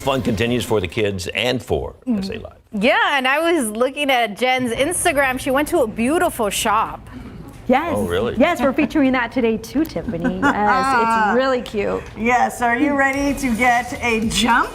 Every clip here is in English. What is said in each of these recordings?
Fun continues for the kids and for SA Live. Yeah, and I was looking at Jen's Instagram. She went to a beautiful shop. Yes. Oh, really? Yes, we're featuring that today too, Tiffany. Yes, it's really cute. Yes, are you ready to get a jump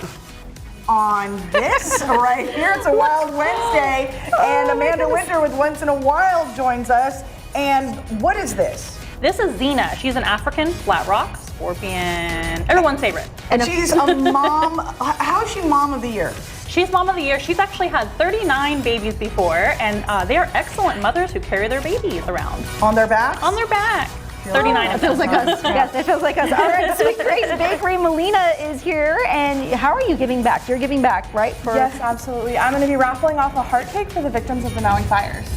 on this right here? It's a Wild Wednesday, and Amanda Winter with Once in a Wild joins us. And what is this? This is Xena. She's an African flat rock scorpion, everyone's favorite. And she's a mom. How is she mom of the year? She's mom of the year. She's actually had 39 babies before, and they are excellent mothers who carry their babies around. On their back? On their back. 39 It of feels them. like us. Yes, it feels like us. All right, Sweet Grace Bakery, Melina is here. And how are you giving back? You're giving back, right? Yes, absolutely. I'm going to be raffling off a heart cake for the victims of the Maui fires.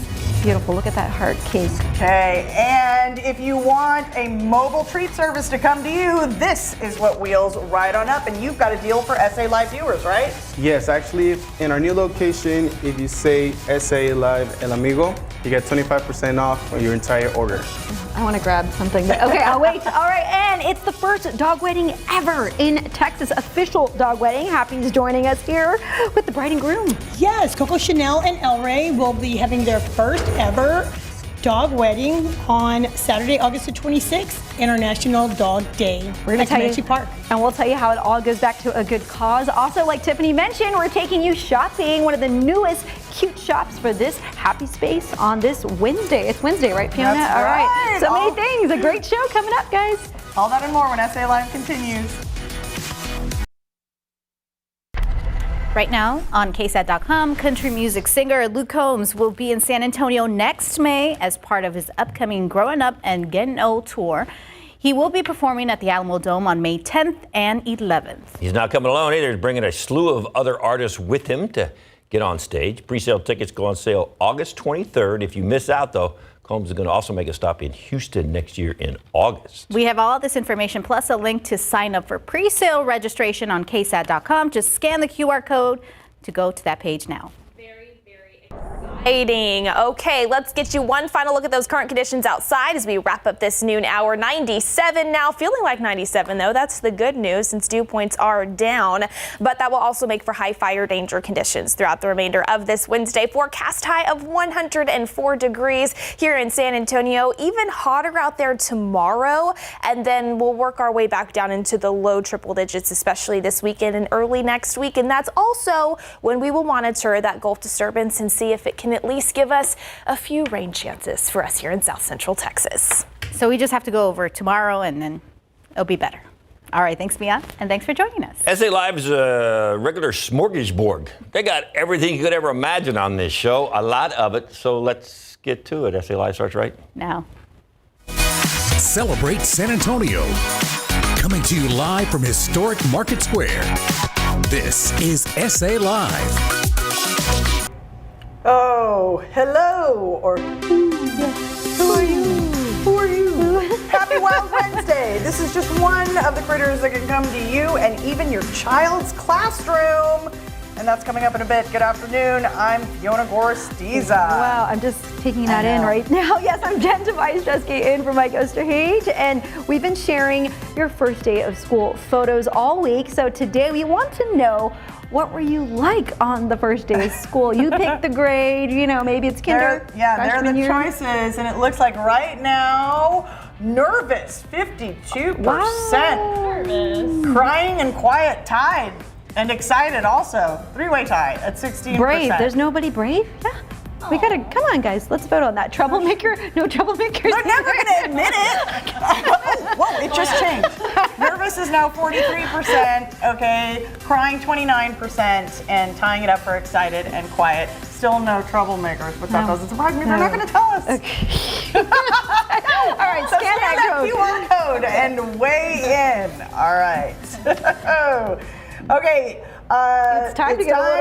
Beautiful. Look at that heart cake. Okay, and if you want a mobile treat service to come to you, this is what Wheels Ride On Up, and you've got a deal for SA Live viewers, right? Yes, actually, in our new location, if you say SA Live El Amigo, you get 25% off on your entire order. I want to grab something, but okay, I'll wait. All right, and it's the first dog wedding ever in Texas, official dog wedding. Happy's joining us here with the bride and groom. Yes, Coco Chanel and El Rey will be having their first ever dog wedding on Saturday, August the 26th, International Dog Day We're going at to tell Comanche you, Park. and we'll tell you how it all goes back to a good cause. Also, like Tiffany mentioned, we're taking you shopping, one of the newest cute shops for this happy space on this Wednesday. It's Wednesday, right, Fiona? That's all right. right. So many things. A great show coming up, guys. All that and more when SA Live continues. Right now on KSAT.com, country music singer Luke Combs will be in San Antonio next May as part of his upcoming Growing Up and Getting Old tour. He will be performing at the Alamo Dome on May 10th and 11th. He's not coming alone either. He's bringing a slew of other artists with him to get on stage. Pre-sale tickets go on sale August 23rd. If you miss out, though, Combs is going to also make a stop in Houston next year in August. We have all this information plus a link to sign up for pre-sale registration on KSAT.com. Just scan the QR code to go to that page now. Exciting. Okay, let's get you one final look at those current conditions outside as we wrap up this noon hour. 97 now, feeling like 97 though. That's the good news since dew points are down, but that will also make for high fire danger conditions throughout the remainder of this Wednesday. Forecast high of 104 degrees here in San Antonio, even hotter out there tomorrow, and then we'll work our way back down into the low triple digits, especially this weekend and early next week. And that's also when we will monitor that Gulf disturbance and see if it can at least give us a few rain chances for us here in South Central Texas. So we just have to go over tomorrow and then it'll be better. All right, thanks, Mia, and thanks for joining us. SA Live's a regular smorgasbord. They got everything you could ever imagine on this show, a lot of it. So let's get to it. SA Live starts right now. Celebrate San Antonio. Coming to you live from historic Market Square. This is SA Live. Oh, hello, or who are you? Who are you? Happy Wild Wednesday. This is just one of the critters that can come to you and even your child's classroom. And that's coming up in a bit. Good afternoon. I'm Fiona Gorostiza. Wow, I'm just taking that in right now. Yes, I'm Jen Tobias-Jeske in for Mike Osterhage, and we've been sharing your first day of school photos all week. So today we want to know, what were you like on the first day of school? You picked the grade, you know, maybe it's kinder. They're the choices, and it looks like right now, nervous, 52%. Wow. Nervous. Crying and quiet tied, and excited also. Three-way tie at 16%. Brave, there's nobody brave? Yeah. We gotta, come on guys, let's vote on that. Troublemaker, no troublemakers. They're never gonna admit it. Whoa, it just changed. Nervous is now 43%, okay. Crying 29%, and tying it up for excited and quiet. Still no troublemakers, but that doesn't surprise me. They're not gonna tell us. Okay. All right, So scan that code. QR code and weigh in. All right. Okay. It's time to get a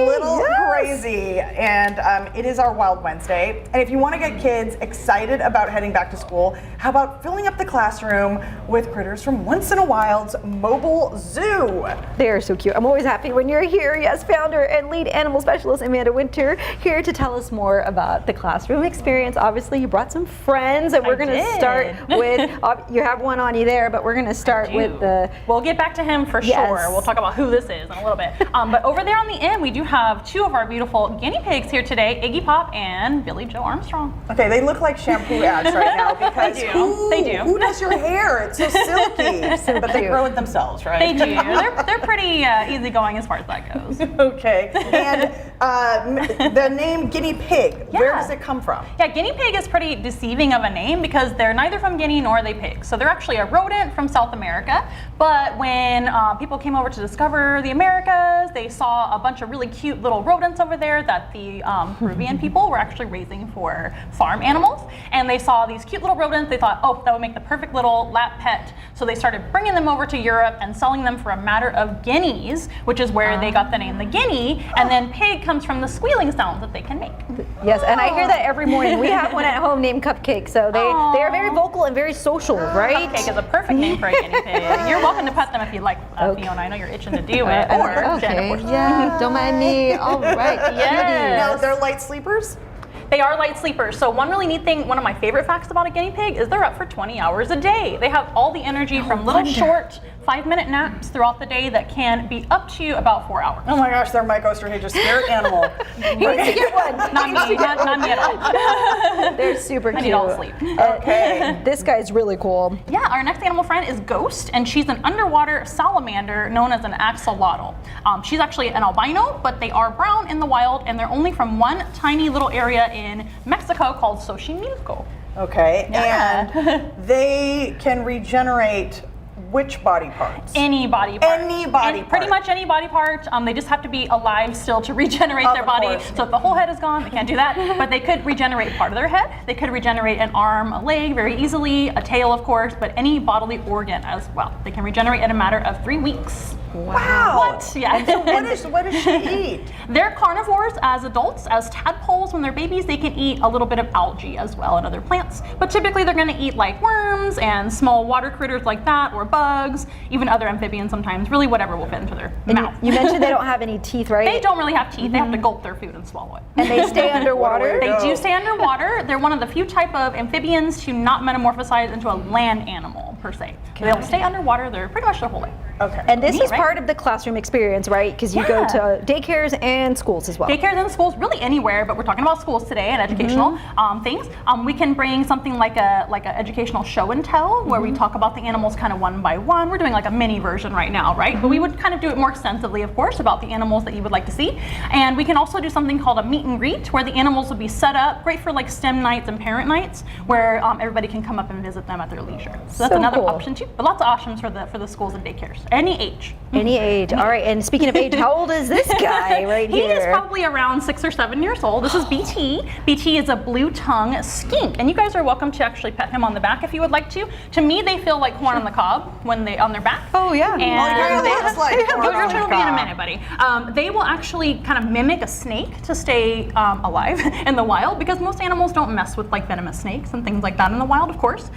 little crazy. And it is our Wild Wednesday. And if you want to get kids excited about heading back to school, how about filling up the classroom with critters from Once in a Wild's mobile zoo? They are so cute. I'm always happy when you're here. Yes, founder and lead animal specialist Amanda Winter here to tell us more about the classroom experience. Obviously, you brought some friends, and we're going to start with, you have one on you there, but we're going to start with the... We'll get back to him for sure. We'll talk about who this is. is in a little bit. But over there on the end, we do have two of our beautiful guinea pigs here today, Iggy Pop and Billy Joe Armstrong. Okay, they look like shampoo ads right now because They do. They do. Who does your hair? It's so silky. But they grow it themselves, right? They do. They're pretty easygoing as far as that goes. Okay. And the name guinea pig, where does it come from? Yeah, guinea pig is pretty deceiving of a name because they're neither from Guinea nor are they pigs. So they're actually a rodent from South America. But when people came over to discover the Americas, they saw a bunch of really cute little rodents over there that the Peruvian people were actually raising for farm animals. And they saw these cute little rodents. They thought, oh, that would make the perfect little lap pet. So they started bringing them over to Europe and selling them for a matter of guineas, which is where they got the name the guinea. And then pig comes from the squealing sounds that they can make. Yes, and I hear that every morning. We have one at home named Cupcake, so they are very vocal and very social, right? Cupcake is a perfect name for a guinea pig. You're welcome to pet them if you'd like, Fiona. I know you're itching to do it. Or Jen, of course. Yeah, don't mind me. All right, Yes. Now, they're light sleepers? They are light sleepers. So one really neat thing, one of my favorite facts about a guinea pig is they're up for 20 hours a day. They have all the energy from little short 5-minute naps throughout the day that can be up to about 4 hours. Oh my gosh, they're Mike Osterhage's spirit animal. He needs to get one. Not me, not me at all. They're super cute. I need all the sleep. Okay. This guy's really cool. Yeah, our next animal friend is Ghost, and she's an underwater salamander known as an axolotl. She's actually an albino, but they are brown in the wild, and they're only from one tiny little area in Mexico called Xochimilco. Okay, Yeah. and they can regenerate which body parts? Any body part. Any body Pretty part. much any body part. They just have to be alive still to regenerate their Of body. course. So if the whole head is gone, they can't do that. But they could regenerate part of their head. They could regenerate an arm, a leg very easily, a tail, of course, but any bodily organ as well. They can regenerate in a matter of 3 weeks. Wow. What? Yeah. What does she eat? They're carnivores as adults. As tadpoles, when they're babies, they can eat a little bit of algae as well and other plants. But typically they're going to eat like worms and small water critters like that, or bugs, even other amphibians sometimes, really whatever will fit into their mouth. You mentioned they don't have any teeth, right? They don't really have teeth. They have to gulp their food and swallow it. And they stay underwater? They do stay underwater. They're one of the few type of amphibians to not metamorphosize into a land animal per se. They'll stay underwater. They're pretty much their whole life. Okay. And this Neat, is right? part of the classroom experience, right? Because you go to daycares and schools as well. Daycares and schools, really anywhere, but we're talking about schools today and educational things. We can bring something like a educational show and tell, where we talk about the animals kind of one by one. We're doing like a mini version right now, right? But we would kind of do it more extensively, of course, about the animals that you would like to see. And we can also do something called a meet and greet, where the animals would be set up, great for like STEM nights and parent nights, where everybody can come up and visit them at their leisure. So that's another cool. option too. But lots of options for the schools and daycares, any age. Any age. All right. And speaking of age, how old is this guy right He here? is probably around 6 or 7 years old. This is BT. BT is a blue tongue skink, and you guys are welcome to actually pet him on the back if you would like to. To me, they feel like corn on the cob when they on their back. Oh, yeah. And It looks like corn your on turn the will be in a cob. minute, buddy. They will actually kind of mimic a snake to stay alive in the wild, because most animals don't mess with like venomous snakes and things like that in the wild, of course.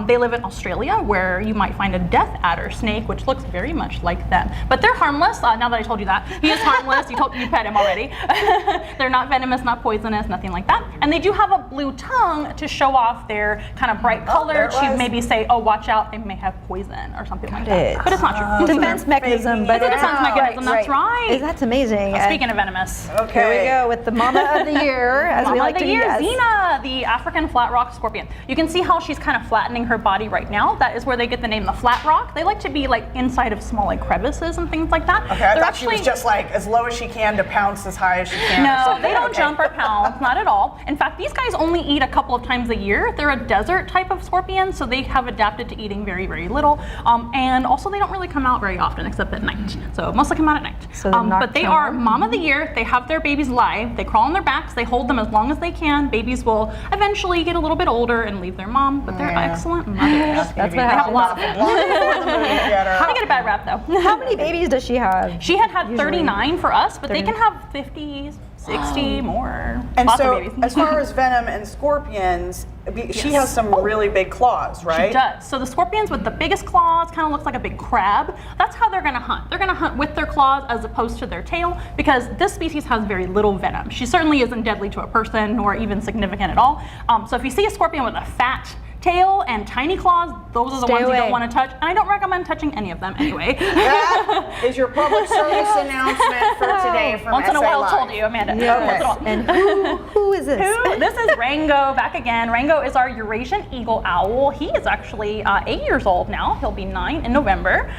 They live in Australia, where you might find a death adder snake, which looks very much like them. But they're harmless. Now that I told you that, he is harmless. You pet him already. They're not venomous, not poisonous, nothing like that. And they do have a blue tongue to show off their kind of bright color, there it to was. maybe say, oh, watch out, they may have poison or something like that. it. But it's not true. Defense mechanism, but It's a defense mechanism, that's right. That's amazing. Speaking of venomous. Here we go with the mama of the year, as we Mama like of to the year, yes. Xena, the African flat rock scorpion. You can see how she's kind of flattening her body right now. That is where they get the name the flat rock. They like to be like inside of small like crevices and things like that. Okay, I They're thought she was just like as low as she can to pounce as high as she can. or No, something. they don't Okay. jump or pounce, not at all. In fact, these guys only eat a couple of times a year. They're a desert type of scorpion, so they have adapted to eating very, very little. And also, they don't really come out very often, except at night. So mostly come out at night. So they're but they are nocturnal. mom of the year. They have their babies live. They crawl on their backs. They hold them as long as they can. Babies will eventually get a little bit older and leave their mom, but they're excellent mothers. That's They what have a lot of happens. Long before the movie theater. They get a bad rap though. How many babies does she have? She had Usually. 39 for us, but they can have 50, 60 more. And Lots so, of babies. as far as venom and scorpions, she has some really big claws, right? She does. So the scorpions with the biggest claws kind of looks like a big crab. That's how they're going to hunt. They're going to hunt with their claws as opposed to their tail, because this species has very little venom. She certainly isn't deadly to a person nor even significant at all. So if you see a scorpion with a fat tail and tiny claws, those are the ones away. you don't want to touch. And I don't recommend touching any of them anyway. That is your public service announcement for today from Once in a SA while Live. told you, Amanda. Yes. Once in a while. And who is this? This is Rango back again. Rango is our Eurasian eagle owl. He is actually 8 years old now. He'll be 9 in November.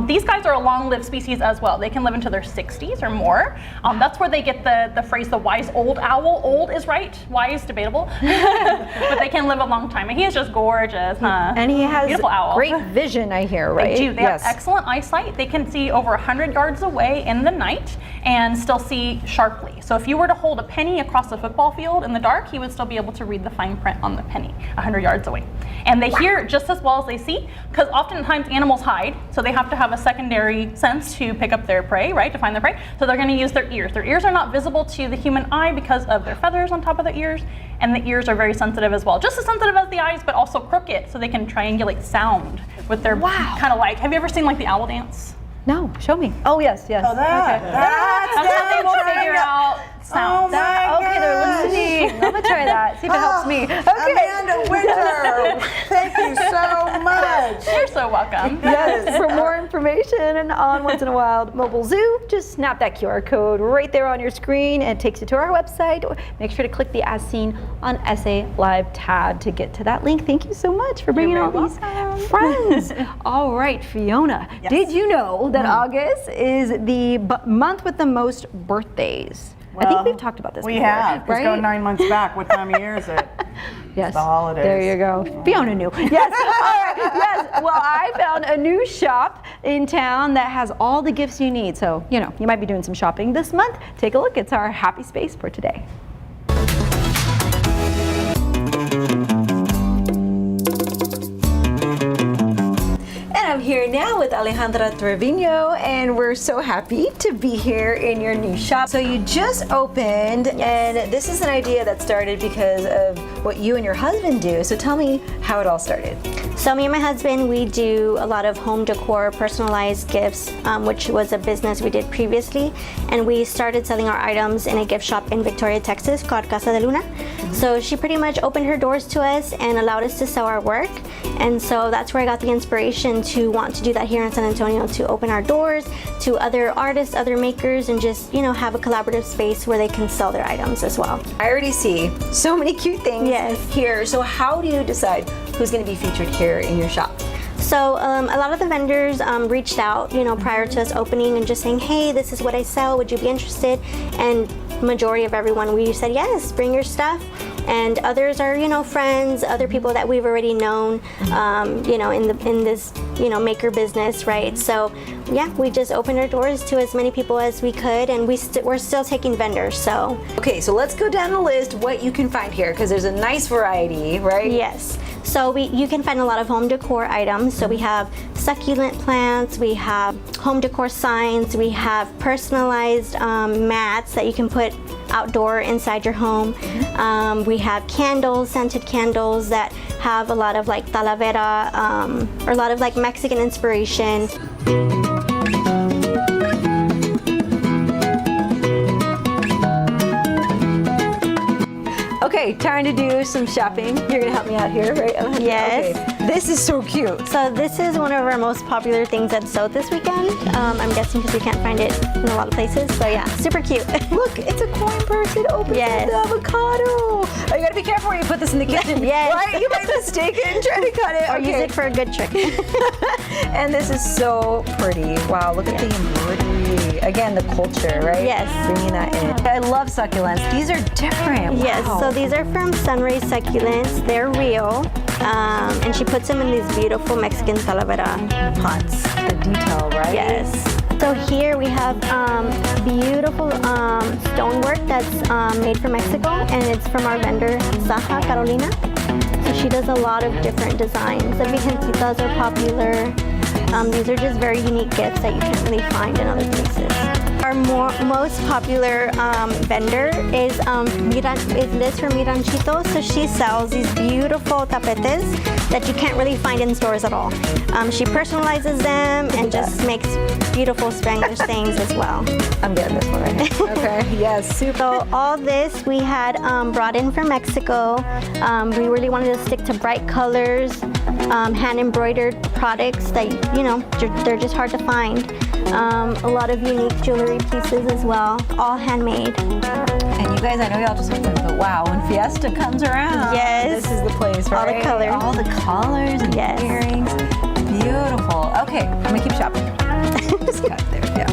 These guys are a long-lived species as well. They can live into their 60s or more. That's where they get the phrase, the wise old owl. Old is right, wise debatable, but they can live a long time. And he is just gorgeous, huh? And he has beautiful owl. great vision, I hear, right? They do. They have excellent eyesight. They can see over 100 yards away in the night and still see sharply. So if you were to hold a penny across a football field in the dark, he would still be able to read the fine print on the penny 100 yards away. And they hear just as well as they see, because oftentimes animals hide, so they have to have a secondary sense to pick up their prey, right, to find their prey. So they're going to use their ears. Their ears are not visible to the human eye because of their feathers on top of their ears, and the ears are very sensitive as well. Just as sensitive as the eyes, but also crooked, so they can triangulate sound with their kind of like, have you ever seen like the owl dance? No, show me. Oh, yes, yes. Oh, that's That's how they will figure out sounds. Okay, they're listening. I'm gonna try that. See if it helps me. Okay. Amanda Winter, thank you so much. You're so welcome. Yes. For more information on Once in a Wild Mobile Zoo, just snap that QR code right there on your screen and it takes you to our website. Make sure to click the As Seen on SA Live tab to get to that link. Thank you so much for bringing all these friends. All right, Fiona, did you know that August is the month with the most birthdays? I think we've talked about this We before, have. Let's right? go 9 months back. What time of year is it? Yes. The holidays. There you go. Fiona knew. Yes. All right. Yes. Well, I found a new shop in town that has all the gifts you need. So, you know, you might be doing some shopping this month. Take a look. It's our happy space for today. I'm here now with Alejandra Trevino, and we're so happy to be here in your new shop. So you just opened, and this is an idea that started because of what you and your husband do. So tell me how it all started. So me and my husband, we do a lot of home decor, personalized gifts, which was a business we did previously. And we started selling our items in a gift shop in Victoria, Texas called Casa de Luna. So she pretty much opened her doors to us and allowed us to sell our work. And so that's where I got the inspiration to want to do that here in San Antonio, to open our doors to other artists, other makers, and just, you know, have a collaborative space where they can sell their items as well. I already see so many cute things here. So how do you decide who's going to be featured here in your shop? So a lot of the vendors reached out, you know, prior to us opening and just saying, hey, this is what I sell, would you be interested? And majority of everyone, we said, yes, bring your stuff. And others are, you know, friends, other people that we've already known, you know, in this, you know, maker business, right? So, yeah, we just opened our doors to as many people as we could, and we're still taking vendors, so. Okay, so let's go down the list what you can find here, because there's a nice variety, right? Yes. So you can find a lot of home decor items. So we have succulent plants, we have home decor signs, we have personalized mats that you can put outdoor inside your home. We have candles, scented candles that have a lot of like talavera, or a lot of like Mexican inspiration. Okay, time to do some shopping. You're gonna help me out here, right? Yes. Okay. This is so cute. So this is one of our most popular things at Soth this weekend. I'm guessing because we can't find it in a lot of places. So yeah, super cute. Look, it's a coin purse. It opens with the avocado. Oh, you gotta be careful when you put this in the kitchen. Yes. Right? You might mistake it and try to cut it. Or use it for a good trick. And this is so pretty. Wow, look at the embroidery. Again, the culture, right? Yes. Bringing that in. I love succulents. These are different. Yes, Wow. so these are from Sunrays Succulents. They're real. And she puts them in these beautiful Mexican talavera pots. The detail, right? Yes. So here we have beautiful stonework that's made from Mexico, and it's from our vendor, Zaha Carolina. So she does a lot of different designs. The Virgencitas are popular. These are just very unique gifts that you can't really find in other places. Our most popular vendor is Liz from Miranchito. So she sells these beautiful tapetes that you can't really find in stores at all. She personalizes them and just makes beautiful Spanish things as well. I'm getting this one right here. Okay, yes, super. So all this we had brought in from Mexico. We really wanted to stick to bright colors, hand embroidered products that, you know, they're just hard to find. A lot of unique jewelry pieces as well, all handmade. And you guys, I know y'all just went, but wow, when Fiesta comes around, yes, this is the place, right? All the colors. All the colors and yes. earrings. Beautiful. Okay, I'm gonna keep shopping. Just cut there, yeah.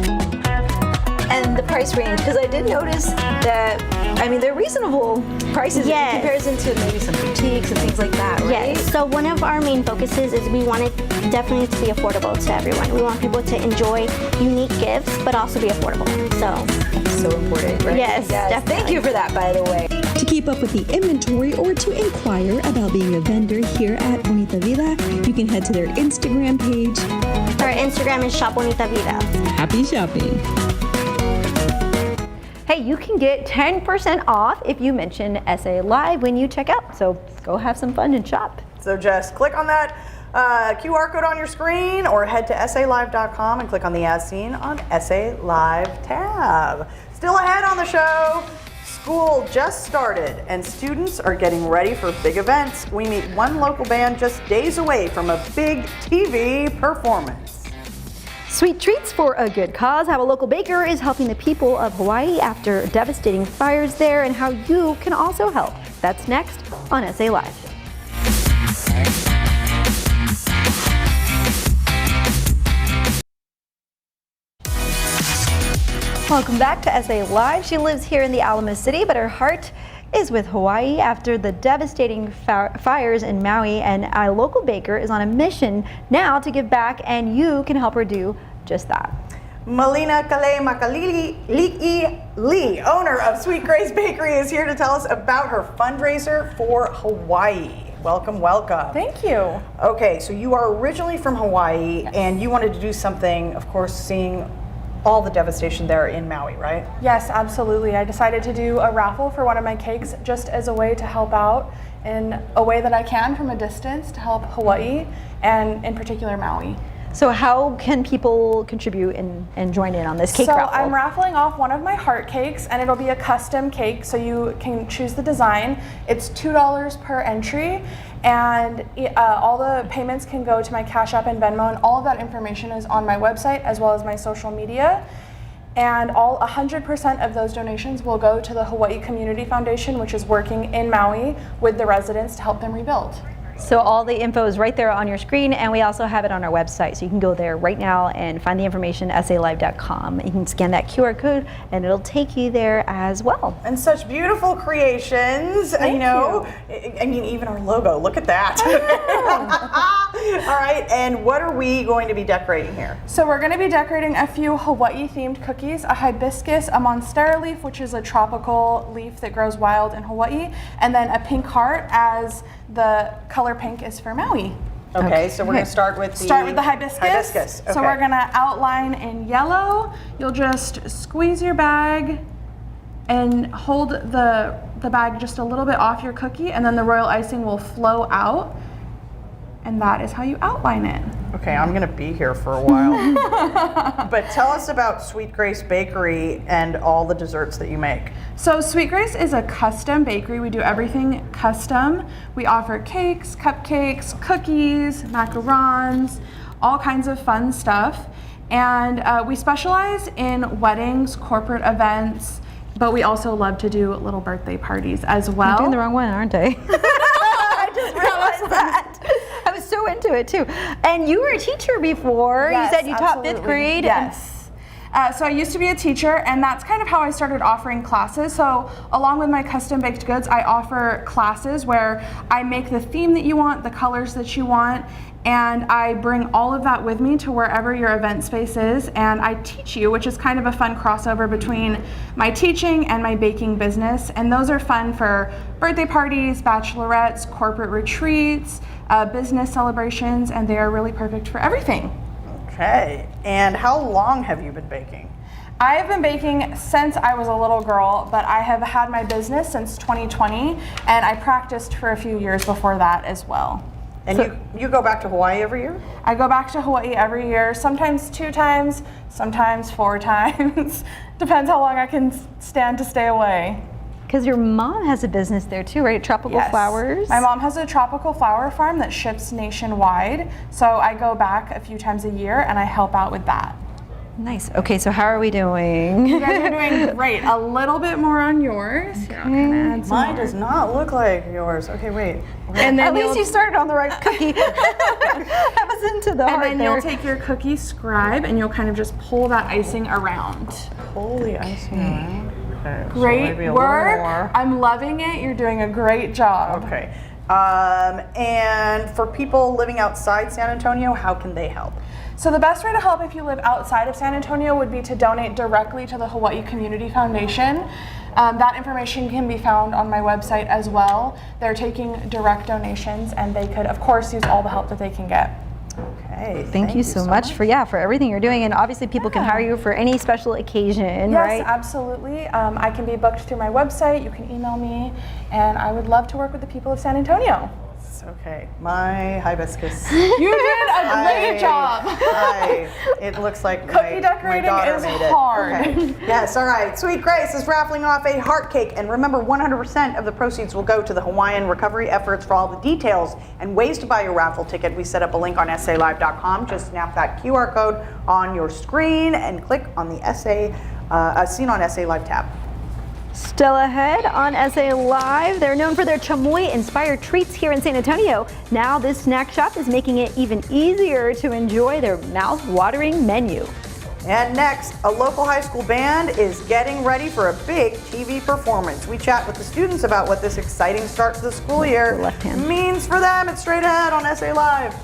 And the price range, because I did notice that, I mean, they're reasonable prices yes. in comparison to maybe some boutiques and things like that, right? Yes, so one of our main focuses is we want it definitely to be affordable to everyone. We want people to enjoy unique gifts, but also be affordable, so important, right? Yes, definitely. Thank you for that, by the way. To keep up with the inventory or to inquire about being a vendor here at Bonita Vida, you can head to their Instagram page. Our Instagram is Shop Bonita Vida. Happy shopping. Hey, you can get 10% off if you mention SA Live when you check out. So go have some fun and shop. So just click on that QR code on your screen or head to salive.com and click on the As Seen on SA Live tab. Still ahead on the show, school just started and students are getting ready for big events. We meet one local band just days away from a big TV performance. Sweet treats for a good cause. How a local baker is helping the people of Hawaii after devastating fires there and how you can also help. That's next on SA Live. Welcome back to SA Live. She lives here in the Alamo City, but her heart is with Hawaii after the devastating fires in Maui, and a local baker is on a mission now to give back, and you can help her do just that. Melina Kale Makalili'i Lee, owner of Sweet Grace Bakery, is here to tell us about her fundraiser for Hawaii. Welcome, welcome. Thank you. Okay, so you are originally from Hawaii, yes. And you wanted to do something, of course, seeing all the devastation there in Maui, right? Yes, absolutely. I decided to do a raffle for one of my cakes just as a way to help out in a way that I can from a distance to help Hawaii and in particular Maui. So how can people contribute and join in on this cake raffle? So I'm raffling off one of my heart cakes, and it'll be a custom cake, so you can choose the design. It's $2 per entry, and all the payments can go to my Cash App and Venmo, and all of that information is on my website as well as my social media. And 100% of those donations will go to the Hawaii Community Foundation, which is working in Maui with the residents to help them rebuild. So all the info is right there on your screen, and we also have it on our website. So you can go there right now and find the information, salive.com. You can scan that QR code, and it'll take you there as well. And such beautiful creations. Thank you. I mean, even our logo. Look at that. All right, and what are we going to be decorating here? So we're going to be decorating a few Hawaii-themed cookies, a hibiscus, a monstera leaf, which is a tropical leaf that grows wild in Hawaii, and then a pink heart, as the color pink is for Maui. Okay, so we're going to start with the hibiscus. Okay. So we're going to outline in yellow. You'll just squeeze your bag and hold the bag just a little bit off your cookie, and then the royal icing will flow out. And that is how you outline it. Okay, I'm gonna be here for a while. But tell us about Sweet Grace Bakery and all the desserts that you make. So Sweet Grace is a custom bakery. We do everything custom. We offer cakes, cupcakes, cookies, macarons, all kinds of fun stuff. And we specialize in weddings, corporate events, but we also love to do little birthday parties as well. I'm doing the wrong one, aren't I? I just realized that. I was so into it too. And you were a teacher before. Yes, you said you taught absolutely. 5th grade. Yes. So I used to be a teacher, and that's kind of how I started offering classes. So along with my custom baked goods, I offer classes where I make the theme that you want, the colors that you want, and I bring all of that with me to wherever your event space is, and I teach you, which is kind of a fun crossover between my teaching and my baking business. And those are fun for birthday parties, bachelorettes, corporate retreats, business celebrations, and they are really perfect for everything. Okay, and how long have you been baking? I have been baking since I was a little girl, but I have had my business since 2020, and I practiced for a few years before that as well. And you go back to Hawaii every year? I go back to Hawaii every year, sometimes 2 times, sometimes 4 times. Depends how long I can stand to stay away. Because your mom has a business there too, right? Tropical Flowers. My mom has a tropical flower farm that ships nationwide. So I go back a few times a year and I help out with that. Nice. Okay, so how are we doing? You guys are doing great. A little bit more on yours. Mine does not look like yours. Okay, wait. And then at least you started on the right cookie. That was into the heart And then there. you'll take your cookie scribe and you'll kind of just pull that icing around. Pull the icing around. Okay, so Great maybe a work. little more. I'm loving it. You're doing a great job. Okay. And for people living outside San Antonio, how can they help? So the best way to help if you live outside of San Antonio would be to donate directly to the Hawaii Community Foundation. That information can be found on my website as well. They're taking direct donations and they could, of course, use all the help that they can get. Okay. Thank you so much for everything you're doing, and obviously people can hire you for any special occasion, right? Yes, absolutely. I can be booked through my website. You can email me, and I would love to work with the people of San Antonio. Okay, my hibiscus. You did a great job. It looks like Cookie my decorating daughter is made it. hard. Okay. Yes, all right. Sweet Grace is raffling off a heart cake, and remember, 100% of the proceeds will go to the Hawaiian recovery efforts. For all the details and ways to buy your raffle ticket, we set up a link on SALive.com. Just snap that QR code on your screen and click on the Seen on SA Live tab. Still ahead on SA Live, they're known for their chamoy-inspired treats here in San Antonio. Now this snack shop is making it even easier to enjoy their mouth-watering menu. And next, a local high school band is getting ready for a big TV performance. We chat with the students about what this exciting start to the school year means for them. It's straight ahead on SA Live.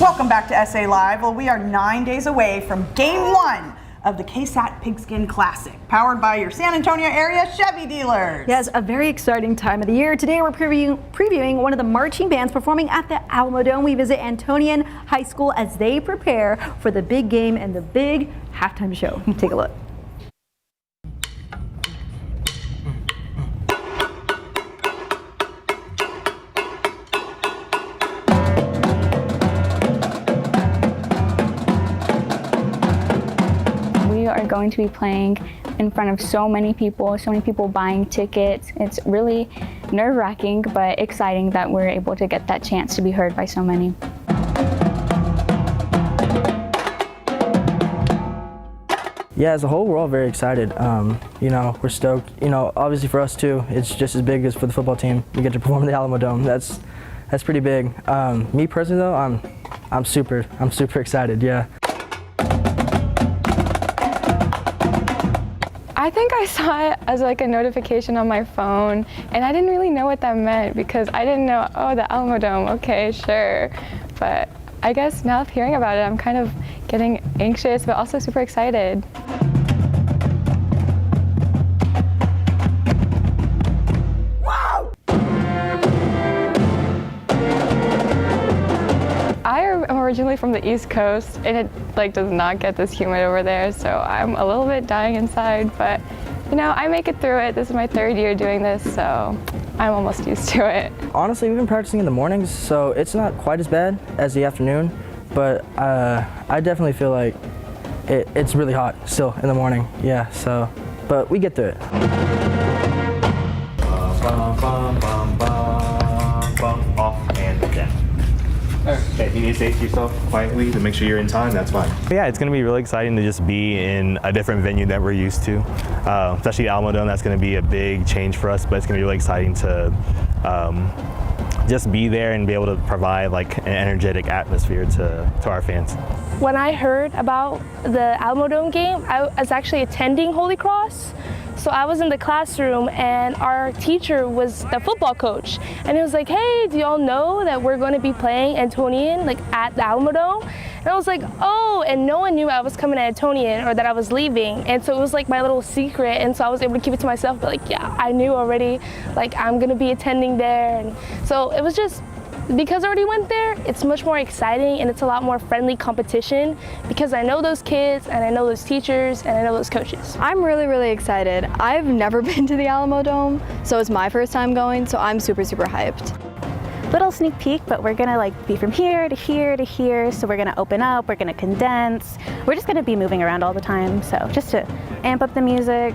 Welcome back to SA Live. Well, we are 9 days away from Game 1 of the KSAT Pigskin Classic, powered by your San Antonio area Chevy dealers. Yes, a very exciting time of the year. Today we're previewing one of the marching bands performing at the Alamo Dome. We visit Antonian High School as they prepare for the big game and the big halftime show. Take a look. We are going to be playing in front of so many people buying tickets. It's really nerve-wracking, but exciting that we're able to get that chance to be heard by so many. Yeah, as a whole, we're all very excited. We're stoked. Obviously for us too, it's just as big as for the football team. We get to perform at the Alamo Dome. That's pretty big. Me personally though, I'm super excited. Yeah. I think I saw it as like a notification on my phone, and I didn't really know what that meant because I didn't know, oh, the Alamo Dome, okay, sure. But I guess now hearing about it, I'm kind of getting anxious, but also super excited. I'm originally from the East Coast, and it does not get this humid over there, so I'm a little bit dying inside, but I make it through it. This is my 3rd year doing this, so I'm almost used to it. Honestly, we've been practicing in the mornings, so it's not quite as bad as the afternoon, but I definitely feel like it's really hot still in the morning, yeah, but we get through it. Off and down. Okay, if you need to say to yourself quietly to make sure you're in time, that's fine. Yeah, it's going to be really exciting to just be in a different venue that we're used to, especially Alamo Dome. That's going to be a big change for us, but it's going to be really exciting to just be there and be able to provide like an energetic atmosphere to our fans. When I heard about the Alamo Dome game, I was actually attending Holy Cross, So I was in the classroom and our teacher was the football coach. And he was like, hey, do y'all know that we're going to be playing Antonian like at the Alamodome? And I was like, oh, and no one knew I was coming to Antonian or that I was leaving. And so it was like my little secret. And so I was able to keep it to myself. But like, yeah, I knew already, like I'm going to be attending there. And so it was just, because I already went there, it's much more exciting and it's a lot more friendly competition because I know those kids and I know those teachers and I know those coaches. I'm really, really excited. I've never been to the Alamodome, so it's my first time going, so I'm super, super hyped. Little sneak peek, but we're gonna like be from here to here to here. So we're gonna open up, we're gonna condense. We're just gonna be moving around all the time. So just to amp up the music,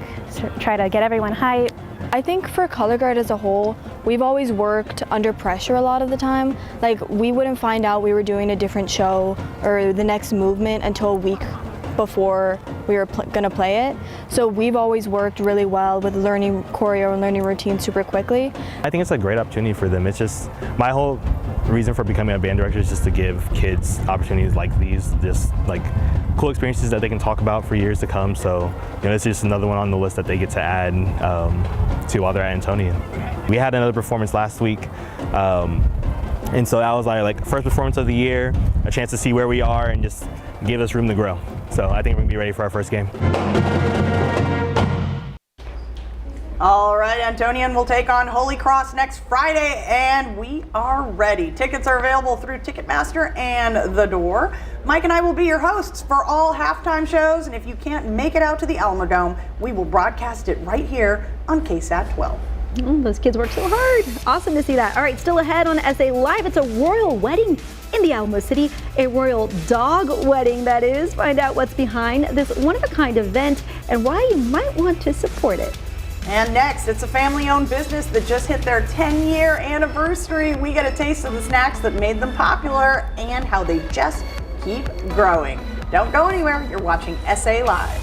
try to get everyone hyped. I think for Color Guard as a whole, we've always worked under pressure a lot of the time. Like we wouldn't find out we were doing a different show or the next movement until a week before we were gonna play it. So we've always worked really well with learning choreo and learning routine super quickly. I think it's a great opportunity for them. It's just, my whole reason for becoming a band director is just to give kids opportunities like these, just like cool experiences that they can talk about for years to come. So, you know, it's just another one on the list that they get to add to while they're at Antonian. We had another performance last week. And so that was our like first performance of the year, a chance to see where we are and just give us room to grow. So I think we're gonna be ready for our first game. All right, Antonian will take on Holy Cross next Friday, and we are ready. Tickets are available through Ticketmaster and The Door. Mike and I will be your hosts for all halftime shows, and if you can't make it out to the Alamodome, we will broadcast it right here on KSAT 12. Those kids work so hard. Awesome to see that. All right, still ahead on SA Live, it's a royal wedding in the Alamo City, a royal dog wedding, that is. Find out what's behind this one-of-a-kind event and why you might want to support it. And next, it's a family-owned business that just hit their 10-year anniversary. We get a taste of the snacks that made them popular and how they just keep growing. Don't go anywhere. You're watching SA Live.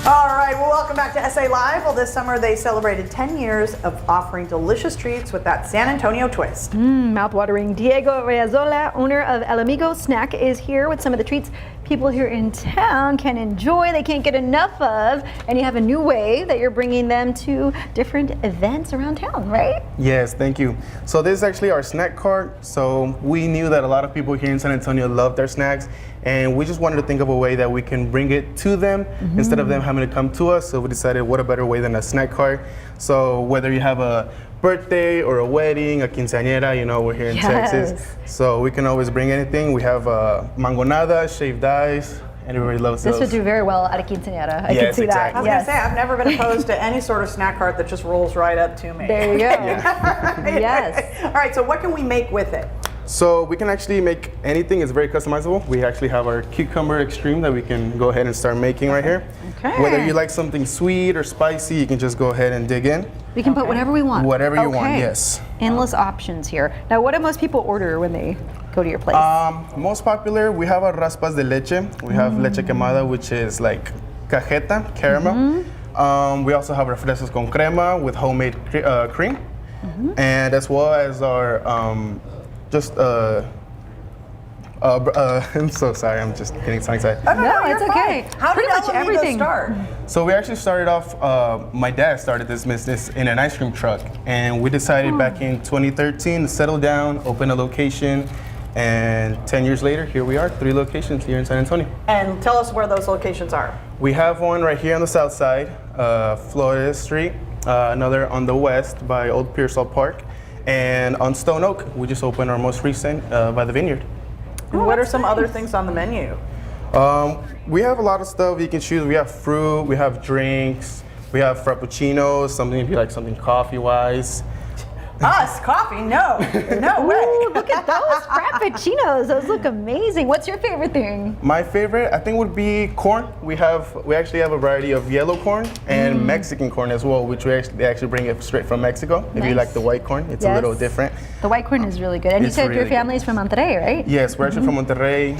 All right, well, welcome back to SA Live. Well, this summer they celebrated 10 years of offering delicious treats with that San Antonio twist. Mouth-watering. Diego Reazola, owner of El Amigo Snack, is here with some of the treats people here in town can enjoy, they can't get enough of, and you have a new way that you're bringing them to different events around town, right? Yes, thank you. So this is actually our snack cart. So we knew that a lot of people here in San Antonio love their snacks, and we just wanted to think of a way that we can bring it to them instead of them having to come to us. So we decided, what a better way than a snack cart. So whether you have a birthday or a wedding, a quinceañera, you know, we're here in Texas, so we can always bring anything. We have mangonada, shaved ice, and everybody loves those. This would do very well at a quinceañera. I can see that. I was going to say, I've never been opposed to any sort of snack cart that just rolls right up to me. There you go. Yes. All right, so what can we make with it? So we can actually make anything. It's very customizable. We actually have our cucumber extreme that we can go ahead and start making right here. Okay. Whether you like something sweet or spicy, you can just go ahead and dig in. We can put whatever we want. Whatever you want, yes. Endless options here. Now, what do most people order when they go to your place? Most popular, we have our raspas de leche. We have leche quemada, which is like cajeta, caramel. We also have refrescos con crema with homemade cream. And as well as our I'm so sorry, I'm just getting so excited. No, it's okay. How Pretty did much El Amigo everything. start? So we actually started off, my dad started this business in an ice cream truck, and we decided back in 2013 to settle down, open a location, and 10 years later, here we are, 3 locations here in San Antonio. And tell us where those locations are. We have one right here on the south side, Florida Street, another on the west by Old Pearsall Park, and on Stone Oak, we just opened our most recent by the Vineyard. And what are some other things on the menu? We have a lot of stuff you can choose. We have fruit, we have drinks, we have frappuccinos, something if you like something coffee-wise. Us, coffee? No, no way. Ooh, look at those frappuccinos. Those look amazing. What's your favorite thing? My favorite, I think, would be corn. We actually have a variety of yellow corn and Mexican corn as well, which they actually bring it straight from Mexico. If you like the white corn, it's a little different. The white corn is really good. And you It's said your really family's from Monterrey, right? Yes, we're actually from Monterrey.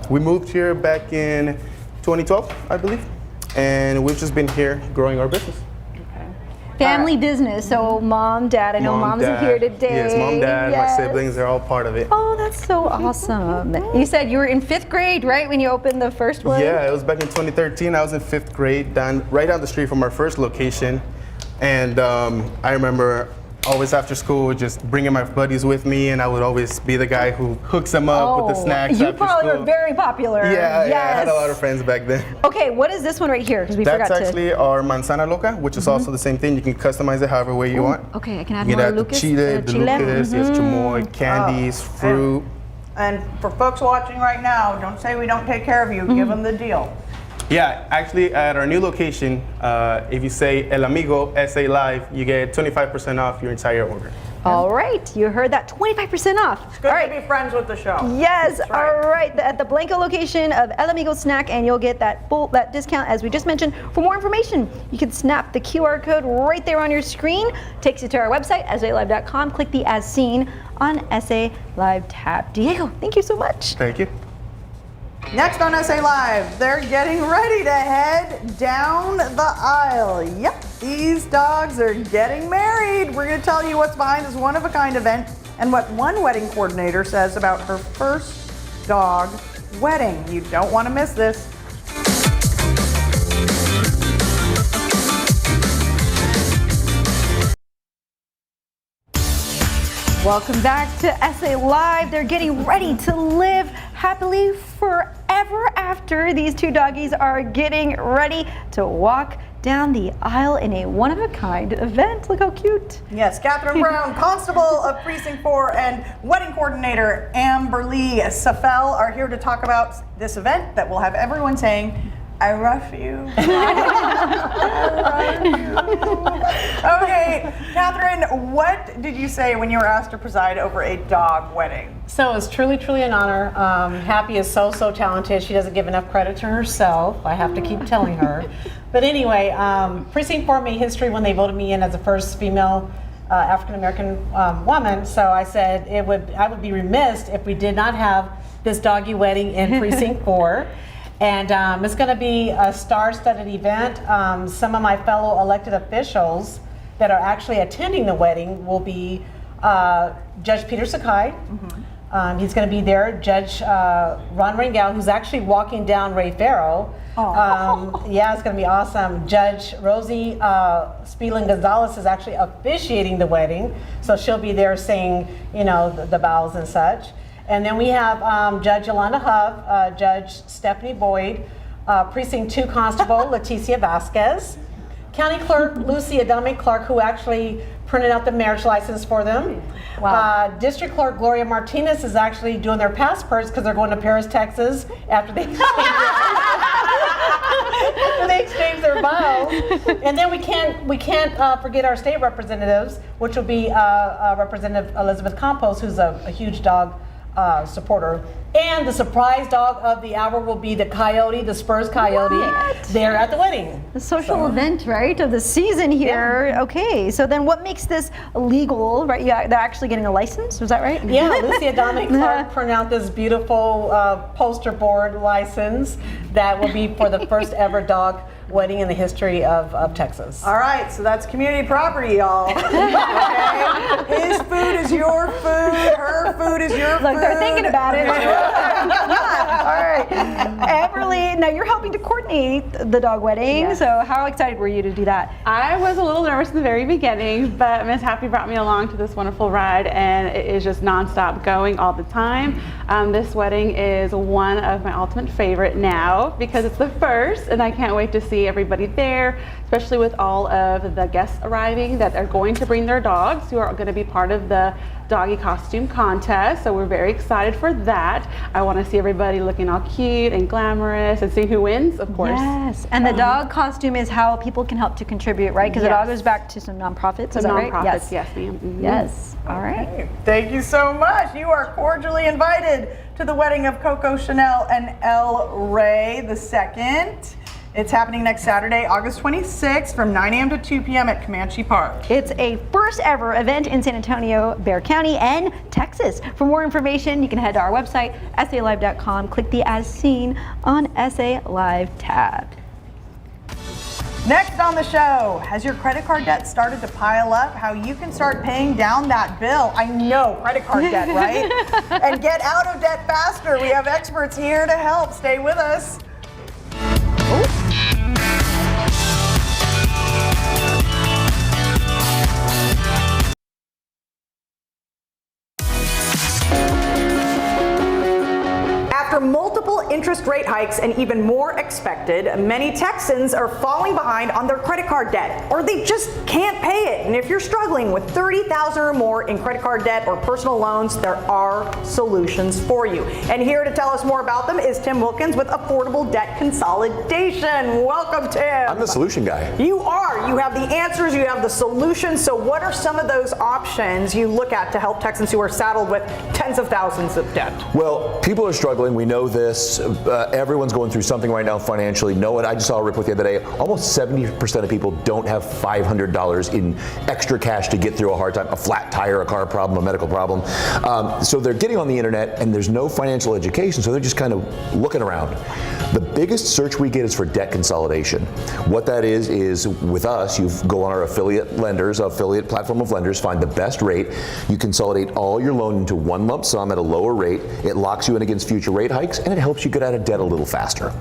We moved here back in 2012, I believe, and we've just been here growing our business. Family business. So mom, dad, I know moms are here today. Yes, mom, dad, Yes. my siblings, they're all part of it. Oh, that's so awesome. You said you were in 5th grade, right, when you opened the first one? Yeah, it was back in 2013. I was in 5th grade, right down the street from our first location. And I remember always after school just bringing my buddies with me, and I would always be the guy who hooks them up with the snacks You after probably school. were very popular. Yeah, yes. I had a lot of friends back then. Okay, what is this one right here? Because we That's forgot to. actually our manzana loca, which is also the same thing. You can customize it however way you want. Okay, I can add You more can add the Lucas. chile, the Lucas, yes, chamoy, candies, fruit. And for folks watching right now, don't say we don't take care of you. Give them the deal. Yeah, actually at our new location, if you say El Amigo SA Live, you get 25% off your entire order. All right, you heard that, 25% off. It's good All right. to be friends with the show. Yes, That's right. all right. At the Blanco location of El Amigo Snack, and you'll get that discount as we just mentioned. For more information, you can snap the QR code right there on your screen. Takes you to our website, SALive.com. Click the As Seen on SA Live tab. Diego, thank you so much. Thank you. Next on SA Live, they're getting ready to head down the aisle. Yep, these dogs are getting married. We're going to tell you what's behind this one-of-a-kind event and what one wedding coordinator says about her first dog wedding. You don't want to miss this. Welcome back to SA Live. They're getting ready to live happily forever after. These two doggies are getting ready to walk down the aisle in a one-of-a-kind event. Look how cute. Yes, Catherine Brown, Constable of Precinct 4, and Wedding Coordinator Amberly Safel are here to talk about this event that will have everyone saying, I rough you. Okay, Catherine, what did you say when you were asked to preside over a dog wedding? So it's truly, truly an honor. Happy is so talented. She doesn't give enough credit to herself. I have to keep telling her. But anyway, Precinct 4 made history when they voted me in as the first female African-American woman. So I said I would be remiss if we did not have this doggy wedding in Precinct 4. And it's going to be a star-studded event. Some of my fellow elected officials that are actually attending the wedding will be Judge Peter Sakai. He's going to be there. Judge Ron Rangel, who's actually walking down Ray Farrow. Yeah, it's going to be awesome. Judge Rosie Spielin Gonzalez is actually officiating the wedding, so she'll be there saying, you know, the vows and such. And then we have Judge Yolanda Huff, Judge Stephanie Boyd, Precinct 2 Constable Leticia Vasquez, County Clerk Lucy Adame Clark, who actually printed out the marriage license for them. Wow. District Clerk Gloria Martinez is actually doing their passports because they're going to Paris, Texas after they exchange their vows. And then we can't forget our state representatives, which will be Representative Elizabeth Campos, who's a huge dog supporter. And the surprise dog of the hour will be the Coyote, the Spurs Coyote. What? They're at the wedding. The social event, right, of the season here. Yeah. Okay, so then what makes this legal, right? Yeah, they're actually getting a license, was that right? Yeah, Lucy Adame Clark printed out this beautiful poster board license that will be for the first ever dog wedding in the history of Texas. All right, so that's community property, y'all. Okay? His food is your food, her food is your food. Look, they're thinking about it. All right. Amberly, now you're helping to coordinate the dog wedding, Yes. so how excited were you to do that? I was a little nervous in the very beginning, but Ms. Happy brought me along to this wonderful ride, and it is just nonstop going all the time. This wedding is one of my ultimate favorite now because it's the first, and I can't wait to see everybody there, especially with all of the guests arriving that are going to bring their dogs, who are going to be part of the doggy costume contest. So we're very excited for that. I want to see everybody looking all cute and glamorous and see who wins, of course. Yes, and the dog costume is how people can help to contribute, right? Because it all Yes. goes back to some nonprofits, Some is that right? nonprofits, yes, ma'am. Mhm. Yes, all right. Okay. Thank you so much. You are cordially invited to the wedding of Coco Chanel and El Rey II. It's happening next Saturday, August 26th from 9 a.m. to 2 p.m. at Comanche Park. It's a first ever event in San Antonio, Bexar County, and Texas. For more information, you can head to our website, SALive.com, click the As Seen on SA Live tab. Next on the show, has your credit card debt started to pile up? How you can start paying down that bill. I know, credit card debt, right? And get out of debt faster. We have experts here to help. Stay with us. After multiple interest rate hikes and even more expected, many Texans are falling behind on their credit card debt, or they just can't pay it. And if you're struggling with $30,000 or more in credit card debt or personal loans, there are solutions for you. And here to tell us more about them is Tim Wilkins with Affordable Debt Consolidation. Welcome, Tim. I'm the solution guy. You are. You have the answers, you have the solutions. So what are some of those options you look at to help Texans who are saddled with tens of thousands of debt? Well, people are struggling. We know this. Everyone's going through something right now financially. Know it. I just saw a report the other day. Almost 70% of people don't have $500 in extra cash to get through a hard time, a flat tire, a car problem, a medical problem. So they're getting on the internet and there's no financial education, so they're just kind of looking around. The biggest search we get is for debt consolidation. What that is with us, you go on our affiliate platform of lenders, find the best rate. You consolidate all your loan into one lump sum at a lower rate. It locks you in against future rate hikes, and it helps you get out of debt a little faster.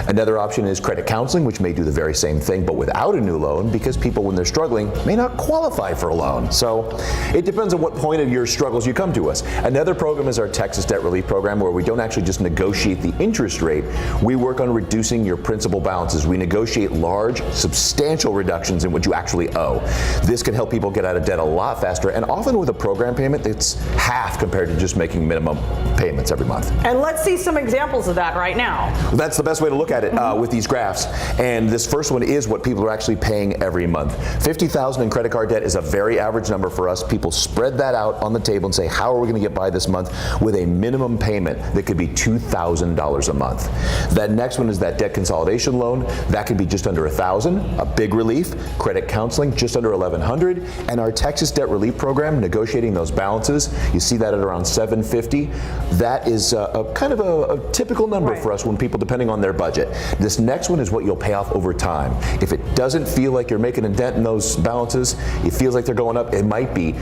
Another option is credit counseling, which may do the very same thing, but without a new loan, because people, when they're struggling, may not qualify for a loan. So it depends on what point of your struggles you come to us. Another program is our Texas Debt Relief Program, where we don't actually just negotiate the interest rate. We work on reducing your principal balances. We negotiate large, substantial reductions in what you actually owe. This can help people get out of debt a lot faster, and often with a program payment that's half compared to just making minimum payments every month. And let's see some examples of that right now. That's the best way to look at it with these graphs. And this first one is what people are actually paying every month. $50,000 in credit card debt is a very average number for us. People spread that out on the table and say, how are we going to get by this month with a minimum payment that could be $2,000 a month? That next one is that debt consolidation loan. That could be just under $1,000, a big relief. Credit counseling, just under $1,100. And our Texas Debt Relief Program, negotiating those balances, you see that at around $750. That is a kind of a typical number for us when people, depending on their budget. This next one is what you'll pay off over time. If it doesn't feel like you're making a dent in those balances, it feels like they're going up, it might be.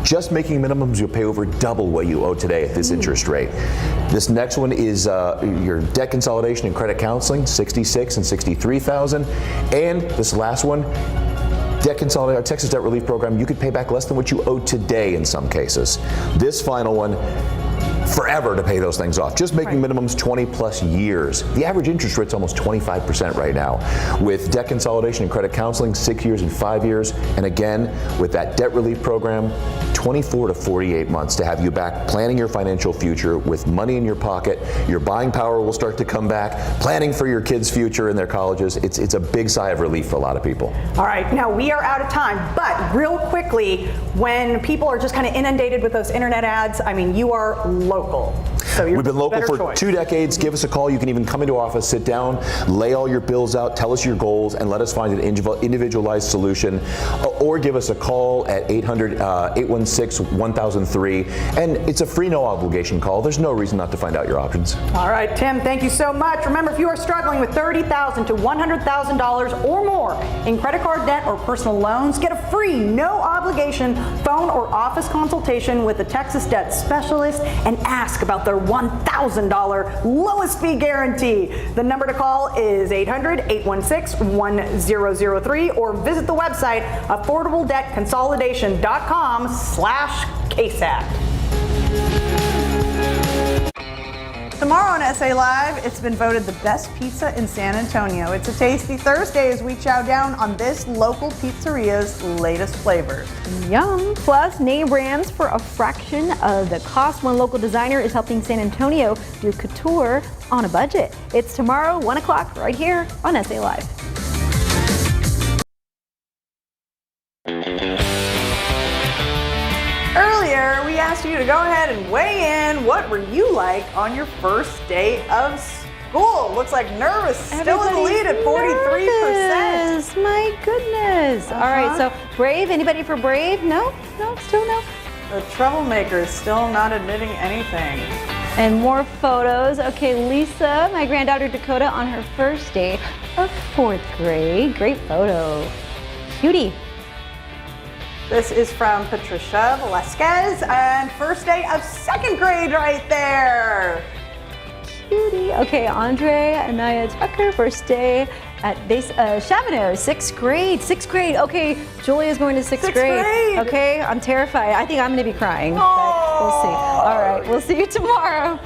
Just making minimums, you'll pay over double what you owe today at this interest rate. This next one is your debt consolidation and credit counseling, $66,000 and $63,000. And this last one, debt consolidation, our Texas Debt Relief Program, you could pay back less than what you owe today in some cases. This final one, forever to pay those things off. Just making minimums 20 plus years. The average interest rate's almost 25% right now. With debt consolidation and credit counseling, 6 years and 5 years. And again, with that debt relief program, 24 to 48 months to have you back planning your financial future with money in your pocket. Your buying power will start to come back. Planning for your kids' future in their colleges. It's a big sigh of relief for a lot of people. All right, now we are out of time, but real quickly, when people are just kind of inundated with those internet ads, I mean, you are local. So you're We've been local for choice. 2 decades. Give us a call. You can even come into our office, sit down, lay all your bills out, tell us your goals, and let us find an individualized solution. Or give us a call at 800-816-1003. And it's a free, no obligation call. There's no reason not to find out your options. All right, Tim, thank you so much. Remember, if you are struggling with $30,000 to $100,000 or more in credit card debt or personal loans, get a free, no obligation phone or office consultation with a Texas debt specialist and ask about their $1,000 lowest fee guarantee. The number to call is 800-816-1003 or visit the website affordabledebtconsolidation.com/KSAT. Tomorrow on SA Live, it's been voted the best pizza in San Antonio. It's a Tasty Thursday as we chow down on this local pizzeria's latest flavors. Yum! Plus, name brands for a fraction of the cost. One local designer is helping San Antonio do couture on a budget. It's tomorrow, 1 o'clock, right here on SA Live. Earlier, we asked you to go ahead and weigh in. What were you like on your first day of school? Looks like nervous, still in the lead at 43%. My goodness. All right, so Brave, anybody for Brave? No, still no. The troublemaker is still not admitting anything. And more photos. Okay, Lisa, my granddaughter Dakota on her first day, of 4th grade. Great photo. Cutie. This is from Patricia Velasquez, and first day of 2nd grade right there. Cutie. Okay, Andre Anaya Tucker, first day at Chavano, 6th grade. 6th grade. Okay, Julia's going to 6th grade. Okay, I'm terrified. I think I'm going to be crying. But we'll see. All right, we'll see you tomorrow.